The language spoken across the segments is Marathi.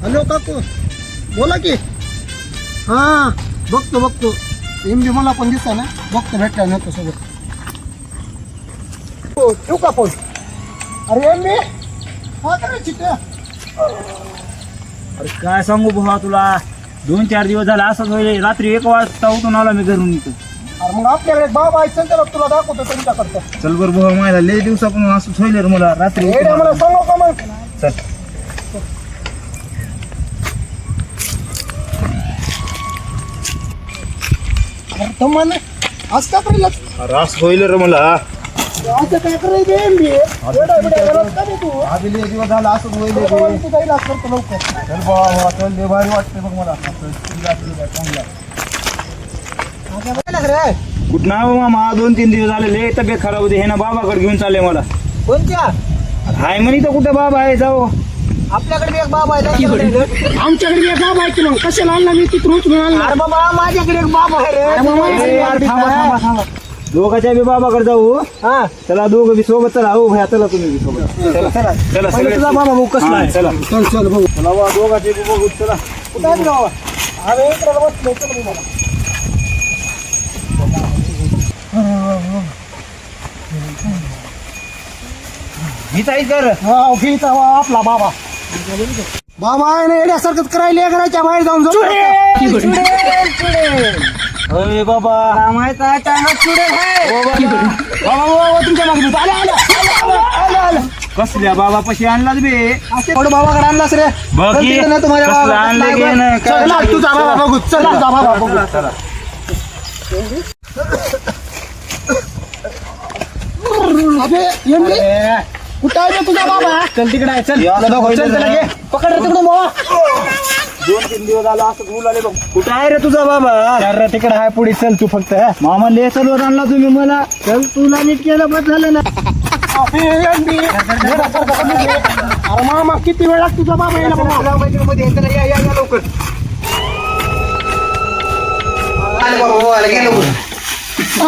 हॅलो काकू बोला की हां बघतो एम बी मला पण दिसता ना बघतो भेटला नव्हतं सोबत हो ठेवू का फोन अरे एम बी हा करायची त्या अरे काय सांगू भावा तुला 2-4 दिवस झाला असंच होईल. रात्री 1 वाजता उठून आला मी घरून इथं. अरे मग आपल्याकडे एक बाबा आहे चल त्याला तुला दाखवतो तुमच्याकडचं चल बरं भावा माझ्या लय दिवसापासून असंच होईल रे मला रात्री उठून मला आलो. सांगू का मग चल अरे तुम्हाला आज का करायला रास होईल रे मला. असं काय करायचं एम बी तू आधी लय दिवस झाला असंच होईल रे. तुझा इलाज करतो लवकर चल भावा चल लय भारी वाटते बघ मला चांगला. कुठं ना हो मामा 2-3 दिवस झाले लय तब्येत खराब होती. हे ना बाबाकडे घेऊन चालले मला. कोणत्या हाय म्हणे तर कुठं बाबा आहे जाऊ. आपल्याकडे एक बाबा आहे आमच्याकडे एक बाबा आहे की मग कशाला आणला मी तिथून उचलून आणला अरे बाबा माझ्याकडे एक बाबा आहे ए, यार, थांबा. दोघाच्या बी बाबाकडे जाऊ. हा चला दोघं बी सोबत चला. हो भया चला तुम्ही बी सोबत. चला सगळे तुझा बाबा भाऊ कसला आहे चला चल भाऊ चला बा दोघाचे बी बघू चला. कुठं आहे बाबा अरे इकडे बसलो चल बाबा ही ताई कर. हा घेता आपला बाबा बाबा आहे ना येण्यासारखंच करायला करायच्या बाहेर जाऊन अरे बाबा माहित आहे अचानक चुडेल आहे बाबा तुमच्या मागे आलं कसल्या बाबा पशी आणलाच बे. थोडं बाबाकडे आणलास रे बघ चल ये. तिकडे ना तुम्हाला कसलं बाबा. आणलं की नाही, काय चल, आणलं? तुझा बाबा बघू चल तुझा बाबा बघू चला. अबे एम बी कुठं आहे रे तुझा बाबा चल तिकडे आहे चल. चल त्याला घे पकड रे तिकडून बाबा 2-3 दिवस झाला असं बोल आले बघ. कुठं आहे रे तुझा बाबा. अरे तिकडे आहे पुढे चल तू फक्त मामा ले चलवत आणला तुम्ही मला. चल तुला नीट केलं बस झालं ना अरे मामा किती वेळ लागतो तुझा बाबा यायला बाबा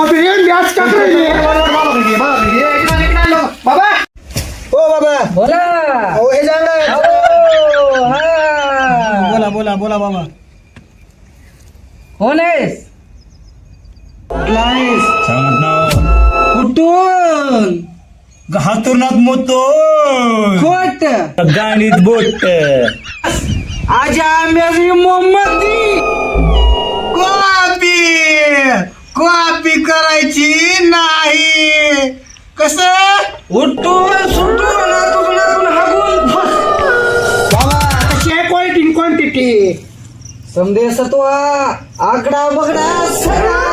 अबे एम बी आज का करायली? बाबा हो बाबा बोला हो हे सांगा बोला बाबा. कोण आहेस सांगत नाव कुठून हातुरनाथ मोतो खोट गाणीत बोट. आज आम्ही मोहम्मदी कॉपी करायची नाही कसं उठून सुटून हातून हागून बाबा कशी आहे क्वालिटी क्वांटिटी समदे सत्वा आकडा बगडा सगळा